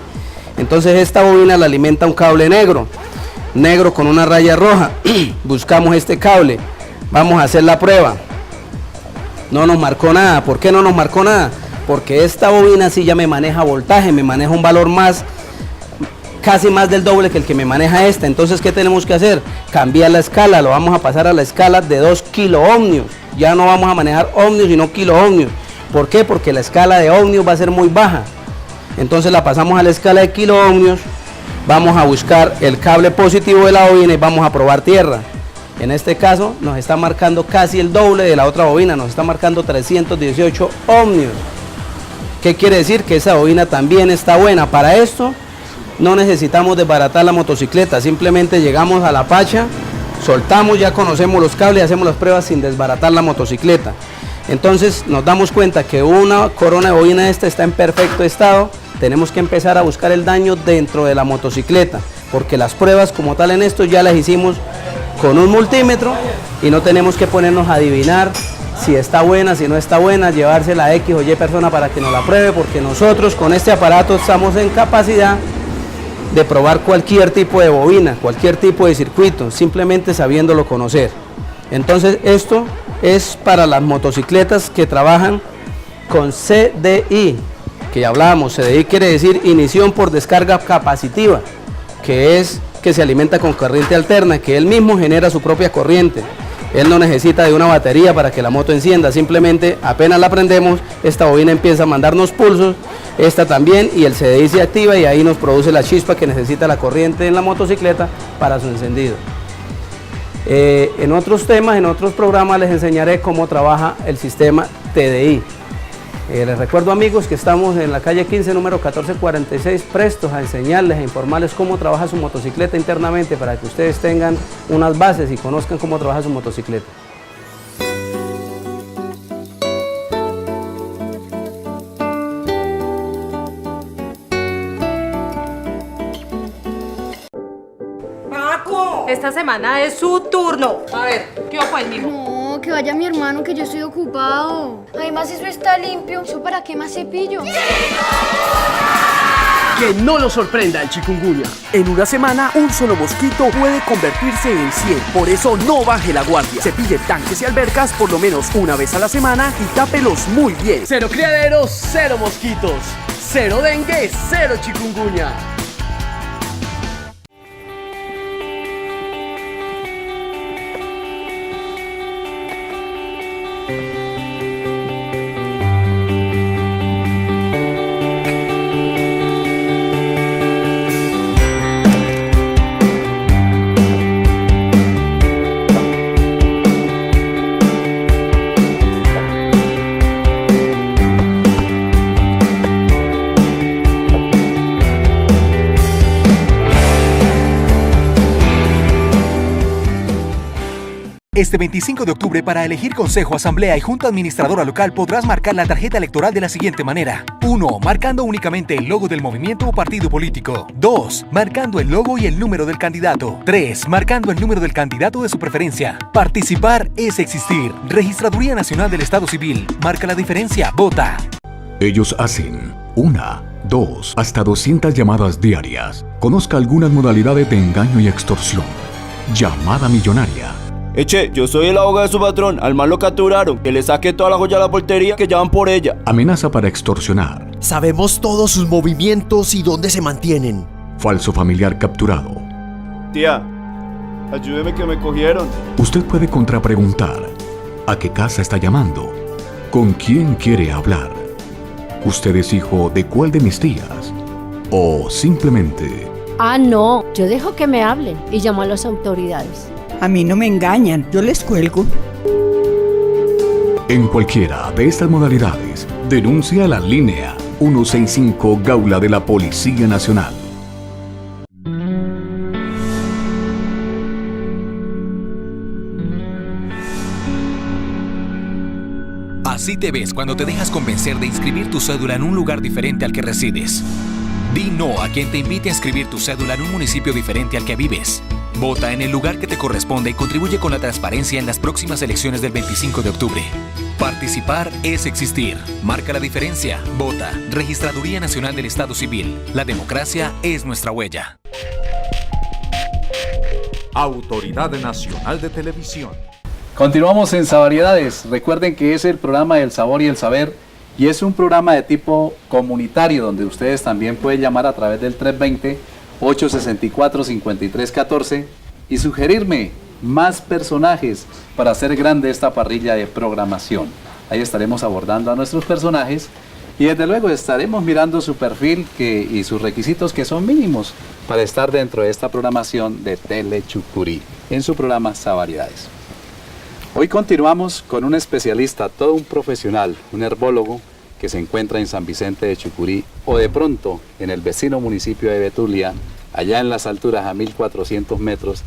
Entonces esta bobina la alimenta un cable negro con una raya roja. Buscamos este cable, vamos a hacer la prueba. No nos marcó nada. ¿Por qué no nos marcó nada? Porque esta bobina sí ya me maneja voltaje, me maneja un valor casi más del doble que el que me maneja esta. Entonces, ¿qué tenemos que hacer? Cambiar la escala, lo vamos a pasar a la escala de 2 kiloohmios. Ya no vamos a manejar ohmios, sino kiloohmios. ¿Por qué? Porque la escala de ohmios va a ser muy baja. Entonces la pasamos a la escala de kiloohmios, vamos a buscar el cable positivo de la bobina y vamos a probar tierra. En este caso nos está marcando casi el doble de la otra bobina, nos está marcando 318 ohmios. ¿Qué quiere decir? Que esa bobina también está buena. Para esto no necesitamos desbaratar la motocicleta, simplemente llegamos a la pacha, soltamos, ya conocemos los cables y hacemos las pruebas sin desbaratar la motocicleta. Entonces nos damos cuenta que una corona de bobina esta está en perfecto estado. Tenemos que empezar a buscar el daño dentro de la motocicleta, porque las pruebas como tal en esto ya las hicimos con un multímetro y no tenemos que ponernos a adivinar si está buena, si no está buena, llevársela a X o Y persona para que nos la pruebe, porque nosotros con este aparato estamos en capacidad de probar cualquier tipo de bobina, cualquier tipo de circuito, simplemente sabiéndolo conocer. Entonces esto es para las motocicletas que trabajan con CDI, que ya hablábamos. CDI quiere decir ignición por descarga capacitiva, que es que se alimenta con corriente alterna, que él mismo genera su propia corriente. Él no necesita de una batería para que la moto encienda, simplemente apenas la prendemos, esta bobina empieza a mandarnos pulsos, esta también, y el CDI se activa y ahí nos produce la chispa que necesita la corriente en la motocicleta para su encendido. En otros temas, en otros programas les enseñaré cómo trabaja el sistema TDI. Les recuerdo, amigos, que estamos en la calle 15, número 1446, prestos a enseñarles, a informarles cómo trabaja su motocicleta internamente para que ustedes tengan unas bases y conozcan cómo trabaja su motocicleta. Esta semana es su turno. A ver, ¿qué ojo el mijo? No, que vaya mi hermano, que yo estoy ocupado. Además, eso está limpio. ¿Eso para qué más cepillo? Que no lo sorprenda el chikungunya. En una semana, un solo mosquito puede convertirse en 100. Por eso no baje la guardia. Cepille tanques y albercas por lo menos una vez a la semana y tápelos muy bien. Cero criaderos, cero mosquitos. Cero dengue, cero chikungunya. Este 25 de octubre, para elegir consejo, asamblea y junta administradora local, podrás marcar la tarjeta electoral de la siguiente manera. 1. Marcando únicamente el logo del movimiento o partido político. 2. Marcando el logo y el número del candidato. 3. Marcando el número del candidato de su preferencia. Participar es existir. Registraduría Nacional del Estado Civil. Marca la diferencia. Vota. Ellos hacen 1, 2, hasta 200 llamadas diarias. Conozca algunas modalidades de engaño y extorsión. Llamada millonaria. Eche, yo soy el abogado de su patrón. Al man lo capturaron. Que le saque toda la joya a la portería que llaman por ella. Amenaza para extorsionar. Sabemos todos sus movimientos y dónde se mantienen. Falso familiar capturado. Tía, ayúdeme que me cogieron. Usted puede contrapreguntar. ¿A qué casa está llamando? ¿Con quién quiere hablar? ¿Usted es hijo de cuál de mis tías? O simplemente... Ah, no, yo dejo que me hablen y llamo a las autoridades. A mí no me engañan, yo les cuelgo. En cualquiera de estas modalidades, denuncia a la línea 165 Gaula de la Policía Nacional. Así te ves cuando te dejas convencer de inscribir tu cédula en un lugar diferente al que resides. Di no a quien te invite a inscribir tu cédula en un municipio diferente al que vives. Vota en el lugar que te corresponde y contribuye con la transparencia en las próximas elecciones del 25 de octubre. Participar es existir. Marca la diferencia. Vota. Registraduría Nacional del Estado Civil. La democracia es nuestra huella. Autoridad Nacional de Televisión. Continuamos en Sabariedades. Recuerden que es el programa del sabor y el saber y es un programa de tipo comunitario donde ustedes también pueden llamar a través del 320-864-5314 y sugerirme más personajes para hacer grande esta parrilla de programación. Ahí estaremos abordando a nuestros personajes Y desde luego estaremos mirando su perfil y sus requisitos que son mínimos para estar dentro de esta programación de Tele Chucurí, en su programa Savariedades. Hoy continuamos con un especialista, todo un profesional, un herbólogo que se encuentra en San Vicente de Chucurí o de pronto en el vecino municipio de Betulia, allá en las alturas a 1400 metros,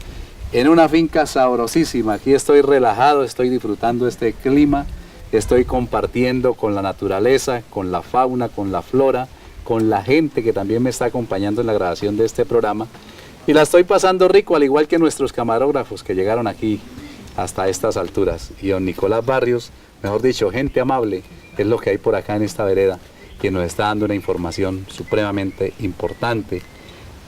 en una finca sabrosísima. Aquí estoy relajado, estoy disfrutando este clima, estoy compartiendo con la naturaleza, con la fauna, con la flora, con la gente que también me está acompañando en la grabación de este programa. Y la estoy pasando rico, al igual que nuestros camarógrafos que llegaron aquí hasta estas alturas. Y don Nicolás Barrios, mejor dicho, gente amable, es lo que hay por acá en esta vereda, que nos está dando una información supremamente importante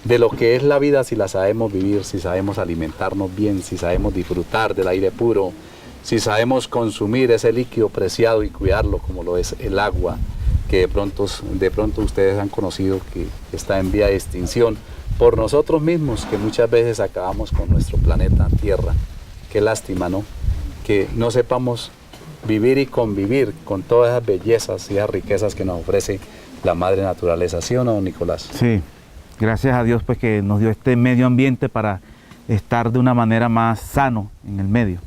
de lo que es la vida si la sabemos vivir, si sabemos alimentarnos bien, si sabemos disfrutar del aire puro, si sabemos consumir ese líquido preciado y cuidarlo como lo es el agua, que de pronto ustedes han conocido que está en vía de extinción por nosotros mismos, que muchas veces acabamos con nuestro planeta Tierra. Qué lástima, ¿no? Que no sepamos vivir y convivir con todas esas bellezas y esas riquezas que nos ofrece la madre naturaleza, ¿sí o no, Nicolás? Sí, gracias a Dios pues que nos dio este medio ambiente para estar de una manera más sano en el medio.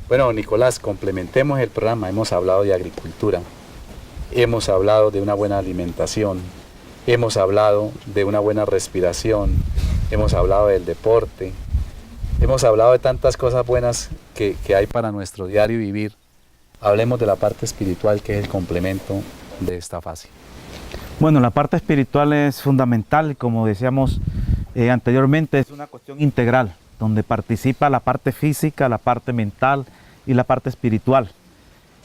Bueno, Nicolás, complementemos el programa. Hemos hablado de agricultura, hemos hablado de una buena alimentación, hemos hablado de una buena respiración, hemos hablado del deporte, hemos hablado de tantas cosas buenas que hay para nuestro diario vivir. Hablemos de la parte espiritual, que es el complemento de esta fase. Bueno, la parte espiritual es fundamental y como decíamos anteriormente, es una cuestión integral, donde participa la parte física, la parte mental y la parte espiritual.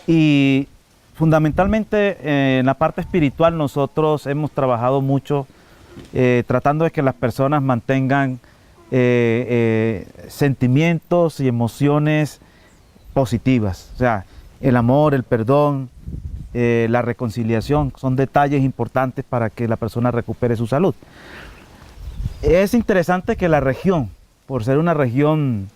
Y fundamentalmente en la parte espiritual nosotros hemos trabajado mucho tratando de que las personas mantengan sentimientos y emociones positivas. O sea, el amor, el perdón, la reconciliación son detalles importantes para que la persona recupere su salud. Es interesante que la región, por ser una región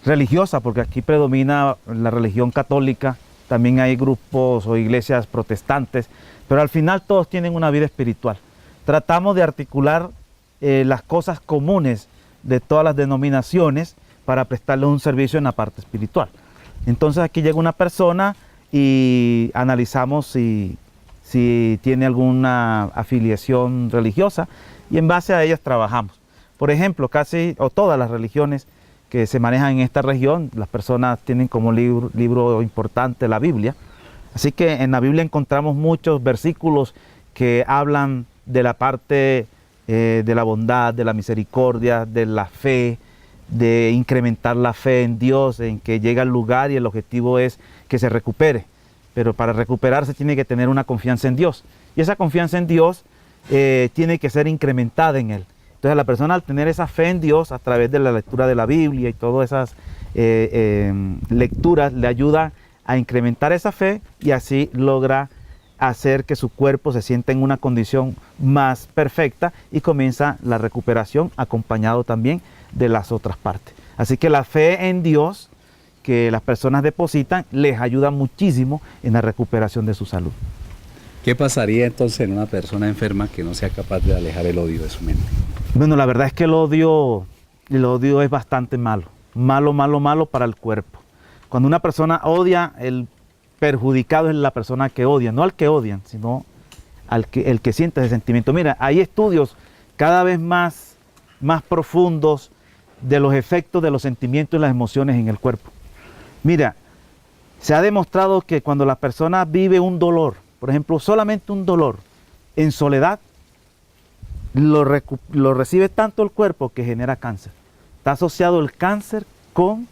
religiosa, porque aquí predomina la religión católica, también hay grupos o iglesias protestantes, pero al final todos tienen una vida espiritual. Tratamos de articular las cosas comunes de todas las denominaciones para prestarle un servicio en la parte espiritual. Entonces aquí llega una persona y analizamos si tiene alguna afiliación religiosa y en base a ellas trabajamos. Por ejemplo, casi o todas las religiones que se manejan en esta región, las personas tienen como libro importante la Biblia. Así que en la Biblia encontramos muchos versículos que hablan de la parte de la bondad, de la misericordia, de la fe, de incrementar la fe en Dios, en que llega al lugar y el objetivo es que se recupere. Pero para recuperarse tiene que tener una confianza en Dios. Y esa confianza en Dios tiene que ser incrementada en Él. Entonces la persona al tener esa fe en Dios a través de la lectura de la Biblia y todas esas lecturas le ayuda a incrementar esa fe y así logra hacer que su cuerpo se sienta en una condición más perfecta y comienza la recuperación acompañado también de las otras partes. Así que la fe en Dios que las personas depositan les ayuda muchísimo en la recuperación de su salud. ¿Qué pasaría entonces en una persona enferma que no sea capaz de alejar el odio de su mente? Bueno, la verdad es que el odio es bastante malo. Malo para el cuerpo. Cuando una persona odia, el perjudicado es la persona que odia, no al que odian, sino el que siente ese sentimiento. Mira, hay estudios cada vez más profundos de los efectos de los sentimientos y las emociones en el cuerpo. Mira, se ha demostrado que cuando la persona vive un dolor, por ejemplo, solamente un dolor en soledad, lo recibe tanto el cuerpo que genera cáncer. Está asociado el cáncer con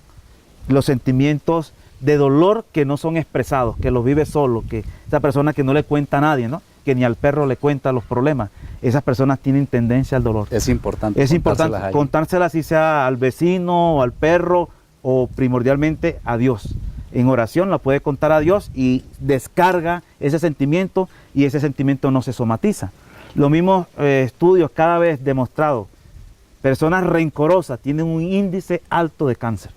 los sentimientos de dolor que no son expresados, que los vive solo, que esa persona que no le cuenta a nadie, ¿no? Que ni al perro le cuenta los problemas. Esas personas tienen tendencia al dolor. Es importante contárselas, si sea al vecino, o al perro, o primordialmente a Dios. En oración la puede contar a Dios y descarga ese sentimiento y ese sentimiento no se somatiza. Los mismos estudios cada vez demostrado, personas rencorosas tienen un índice alto de cáncer.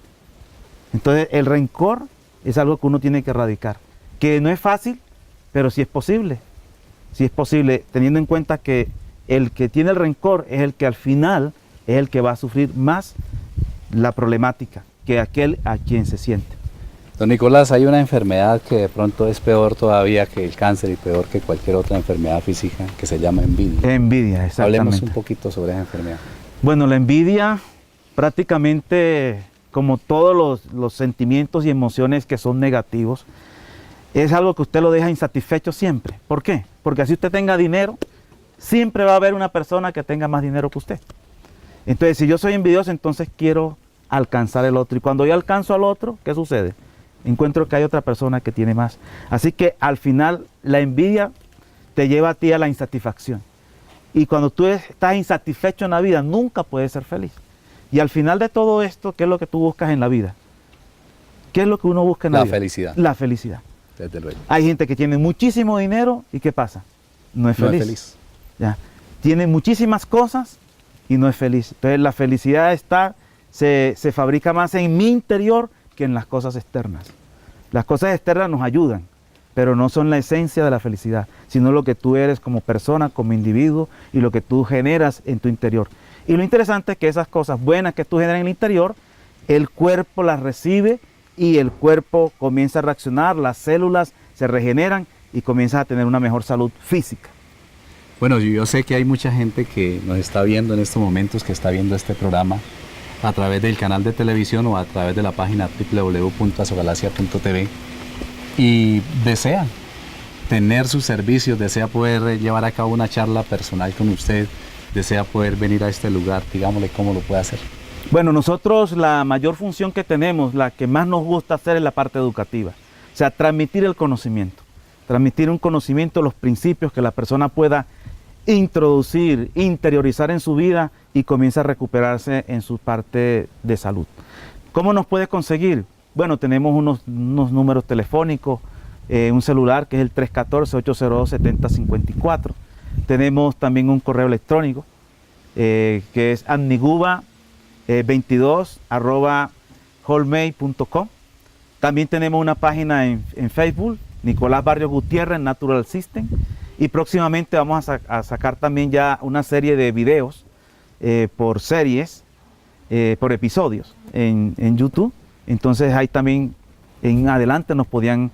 Entonces el rencor es algo que uno tiene que erradicar, que no es fácil, pero sí es posible, teniendo en cuenta que el que tiene el rencor es el que al final es el que va a sufrir más la problemática que aquel a quien se siente. Don Nicolás, hay una enfermedad que de pronto es peor todavía que el cáncer y peor que cualquier otra enfermedad física, que se llama envidia. Envidia, exactamente. Hablemos un poquito sobre esa enfermedad. Bueno, la envidia prácticamente, como todos los sentimientos y emociones que son negativos, es algo que usted lo deja insatisfecho siempre. ¿Por qué? Porque así usted tenga dinero, siempre va a haber una persona que tenga más dinero que usted. Entonces, si yo soy envidioso, entonces quiero alcanzar el otro. Y cuando yo alcanzo al otro, ¿qué sucede? Encuentro que hay otra persona que tiene más. Así que al final la envidia te lleva a ti a la insatisfacción. Y cuando tú estás insatisfecho en la vida, nunca puedes ser feliz. Y al final de todo esto, ¿qué es lo que tú buscas en la vida? ¿Qué es lo que uno busca en la vida? La felicidad. La felicidad. Desde luego. Hay gente que tiene muchísimo dinero y ¿qué pasa? No es feliz. No es feliz. Ya. Tiene muchísimas cosas y no es feliz. Entonces la felicidad se fabrica más en mi interior que en las cosas externas. Las cosas externas nos ayudan, pero no son la esencia de la felicidad, sino lo que tú eres como persona, como individuo y lo que tú generas en tu interior. Y lo interesante es que esas cosas buenas que tú generas en el interior, el cuerpo las recibe y el cuerpo comienza a reaccionar, las células se regeneran y comienzas a tener una mejor salud física. Bueno, yo sé que hay mucha gente que nos está viendo en estos momentos, que está viendo este programa a través del canal de televisión o a través de la página www.azogalacia.tv y desea tener sus servicios, desea poder llevar a cabo una charla personal con usted, desea poder venir a este lugar, digámosle cómo lo puede hacer. Bueno, nosotros la mayor función que tenemos, la que más nos gusta hacer es la parte educativa, o sea, transmitir el conocimiento, transmitir un conocimiento, los principios que la persona pueda introducir, interiorizar en su vida y comienza a recuperarse en su parte de salud. ¿Cómo nos puede conseguir? Bueno, tenemos unos números telefónicos, un celular que es el 314-802-7054. Tenemos también un correo electrónico que es amniguba22@hotmail.com. También tenemos una página en Facebook, Nicolás Barrios Gutiérrez, Natural System. Y próximamente vamos a sacar también ya una serie de videos por series, por episodios en YouTube. Entonces ahí también en adelante nos podían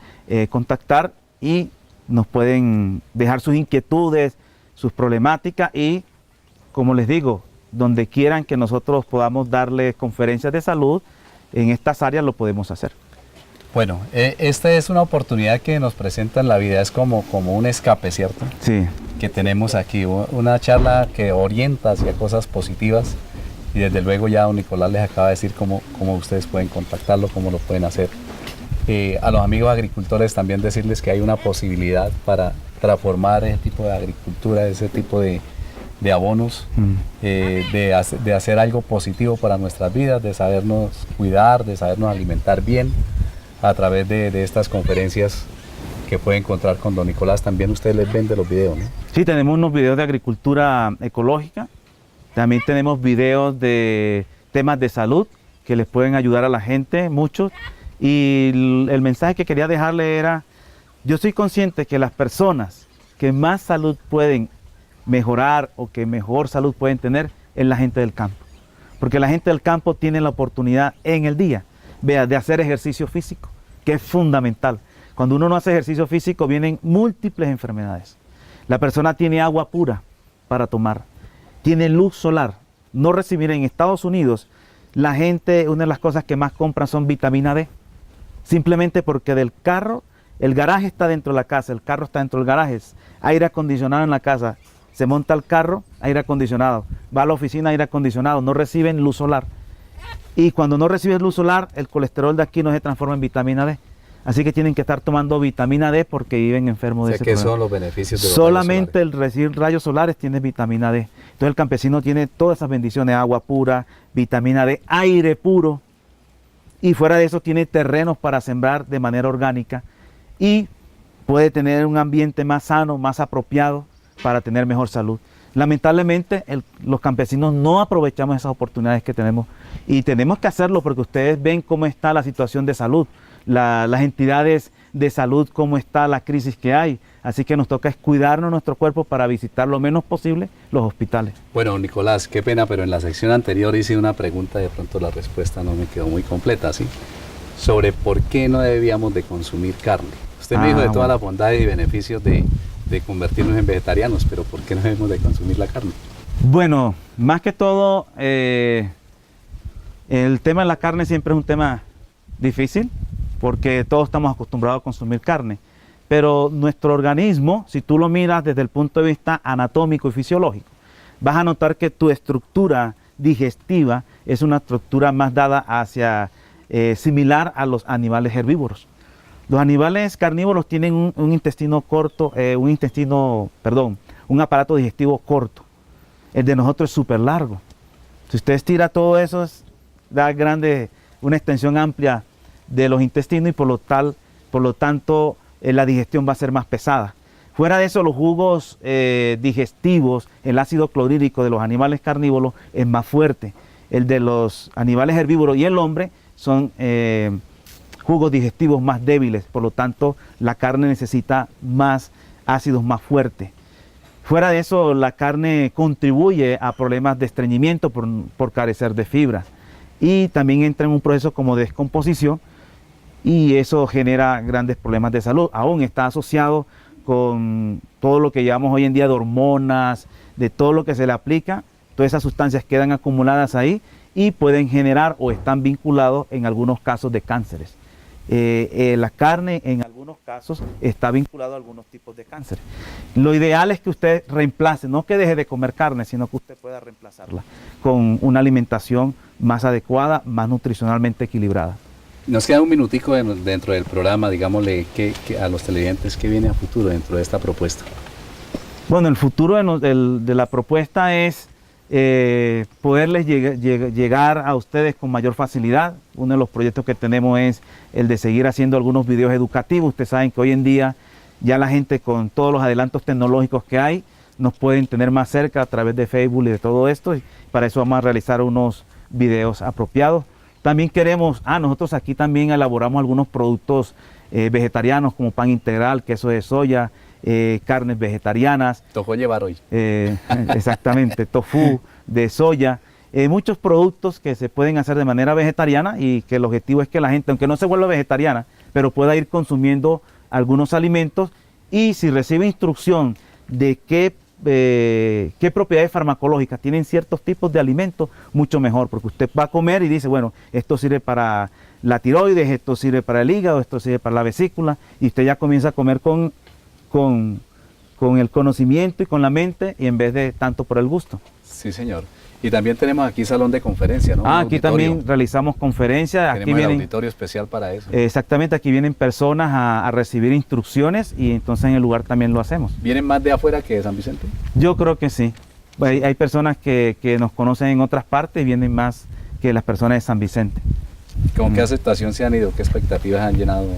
contactar y nos pueden dejar sus inquietudes, sus problemáticas y, como les digo, donde quieran que nosotros podamos darles conferencias de salud, en estas áreas lo podemos hacer. Bueno, esta es una oportunidad que nos presenta en la vida, es como un escape, ¿cierto? Sí. Que tenemos aquí, una charla que orienta hacia cosas positivas y desde luego ya don Nicolás les acaba de decir cómo ustedes pueden contactarlo, cómo lo pueden hacer. A los amigos agricultores también decirles que hay una posibilidad para transformar ese tipo de agricultura, ese tipo de abonos, de hacer algo positivo para nuestras vidas, de sabernos cuidar, de sabernos alimentar bien, a través de estas conferencias que puede encontrar con don Nicolás. También ustedes les venden los videos, ¿no? Sí, tenemos unos videos de agricultura ecológica, también tenemos videos de temas de salud que les pueden ayudar a la gente, muchos, y el mensaje que quería dejarle era, yo soy consciente que las personas que más salud pueden mejorar o que mejor salud pueden tener es la gente del campo, porque la gente del campo tiene la oportunidad en el día, vea, de hacer ejercicio físico, que es fundamental. Cuando uno no hace ejercicio físico vienen múltiples enfermedades. La persona tiene agua pura para tomar, tiene luz solar. No recibir en Estados Unidos, la gente, una de las cosas que más compran son vitamina D, simplemente porque del carro, el garaje está dentro de la casa, el carro está dentro del garaje, aire acondicionado en la casa, se monta el carro, aire acondicionado, va a la oficina, aire acondicionado, no reciben luz solar. Y cuando no recibes luz solar, el colesterol de aquí no se transforma en vitamina D. Así que tienen que estar tomando vitamina D porque viven enfermos de ese problema. ¿Qué son los beneficios de los solamente el recibir rayos solares tiene vitamina D. Entonces el campesino tiene todas esas bendiciones, agua pura, vitamina D, aire puro. Y fuera de eso tiene terrenos para sembrar de manera orgánica y puede tener un ambiente más sano, más apropiado para tener mejor salud. Lamentablemente los campesinos no aprovechamos esas oportunidades que tenemos y tenemos que hacerlo porque ustedes ven cómo está la situación de salud. Las entidades de salud, cómo está la crisis que hay. Así que nos toca es cuidarnos nuestro cuerpo para visitar lo menos posible los hospitales. Bueno, Nicolás, qué pena, pero en la sección anterior hice una pregunta, de pronto la respuesta no me quedó muy completa, ¿sí? Sobre por qué no debíamos de consumir carne. Usted me dijo de todas las bondades y beneficios de convertirnos en vegetarianos, pero ¿por qué no debemos de consumir la carne? Bueno, más que todo, el tema de la carne siempre es un tema difícil, porque todos estamos acostumbrados a consumir carne. Pero nuestro organismo, si tú lo miras desde el punto de vista anatómico y fisiológico, vas a notar que tu estructura digestiva es una estructura más dada hacia similar a los animales herbívoros. Los animales carnívoros tienen un intestino corto, un aparato digestivo corto. El de nosotros es súper largo. Si usted estira todo eso, da una extensión amplia de los intestinos y por lo tanto la digestión va a ser más pesada. Fuera de eso, los jugos digestivos, el ácido clorhídrico de los animales carnívoros es más fuerte. El de los animales herbívoros y el hombre son jugos digestivos más débiles, por lo tanto la carne necesita más ácidos más fuertes. Fuera de eso, la carne contribuye a problemas de estreñimiento por carecer de fibras y también entra en un proceso como de descomposición y eso genera grandes problemas de salud. Aún está asociado con todo lo que llamamos hoy en día de hormonas, de todo lo que se le aplica, todas esas sustancias quedan acumuladas ahí y pueden generar o están vinculados en algunos casos de cánceres. La carne en algunos casos está vinculado a algunos tipos de cáncer. Lo ideal es que usted reemplace, no que deje de comer carne, sino que usted pueda reemplazarla con una alimentación más adecuada, más nutricionalmente equilibrada. Nos queda un minutico dentro del programa, digámosle que a los televidentes qué viene a futuro dentro de esta propuesta. Bueno, el futuro de la propuesta es poderles llegar a ustedes con mayor facilidad. Uno de los proyectos que tenemos es el de seguir haciendo algunos videos educativos. Ustedes saben que hoy en día ya la gente con todos los adelantos tecnológicos que hay nos pueden tener más cerca a través de Facebook y de todo esto. Y para eso vamos a realizar unos videos apropiados. También queremos, nosotros aquí también elaboramos algunos productos vegetarianos como pan integral, queso de soya, carnes vegetarianas. Tocó llevar hoy. Exactamente, tofu de soya. Muchos productos que se pueden hacer de manera vegetariana y que el objetivo es que la gente, aunque no se vuelva vegetariana, pero pueda ir consumiendo algunos alimentos y si recibe instrucción de qué propiedades farmacológicas tienen ciertos tipos de alimentos, mucho mejor, porque usted va a comer y dice, bueno, esto sirve para la tiroides, esto sirve para el hígado, esto sirve para la vesícula, y usted ya comienza a comer con el conocimiento y con la mente, y en vez de tanto por el gusto. Sí, señor. Y también tenemos aquí salón de conferencia, ¿no? Aquí también realizamos conferencias. Tenemos el auditorio especial para eso. Exactamente, aquí vienen personas a recibir instrucciones y entonces en el lugar también lo hacemos. ¿Vienen más de afuera que de San Vicente? Yo creo que sí. Hay personas que nos conocen en otras partes y vienen más que las personas de San Vicente. ¿Con qué aceptación se han ido? ¿Qué expectativas han llenado?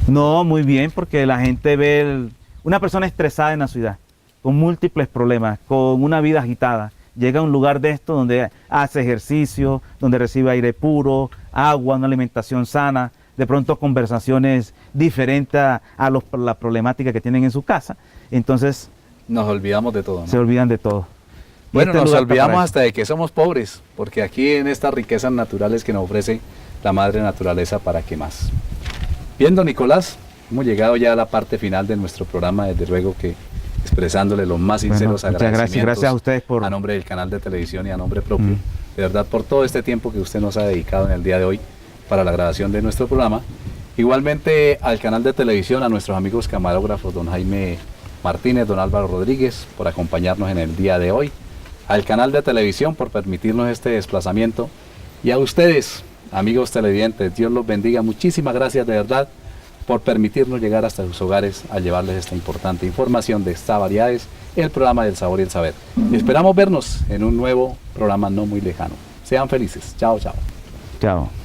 No, muy bien, porque la gente ve una persona estresada en la ciudad, con múltiples problemas, con una vida agitada. Llega a un lugar de esto donde hace ejercicio, donde recibe aire puro, agua, una alimentación sana, de pronto conversaciones diferentes a la problemática que tienen en su casa. Entonces nos olvidamos de todo, ¿no? Se olvidan de todo. Bueno, nos olvidamos hasta de que somos pobres, porque aquí en estas riquezas naturales que nos ofrece la madre naturaleza, ¿para qué más? Bien, don Nicolás, hemos llegado ya a la parte final de nuestro programa, desde luego que expresándole los más sinceros agradecimientos. Gracias a ustedes a nombre del canal de televisión y a nombre propio, de verdad por todo este tiempo que usted nos ha dedicado en el día de hoy para la grabación de nuestro programa. Igualmente al canal de televisión, a nuestros amigos camarógrafos, don Jaime Martínez, don Álvaro Rodríguez, por acompañarnos en el día de hoy, al canal de televisión por permitirnos este desplazamiento y a ustedes, amigos televidentes, Dios los bendiga, muchísimas gracias de verdad por permitirnos llegar hasta sus hogares a llevarles esta importante información de esta Variedades, el programa del sabor y el saber. Y esperamos vernos en un nuevo programa no muy lejano. Sean felices. Chao, chao. Chao.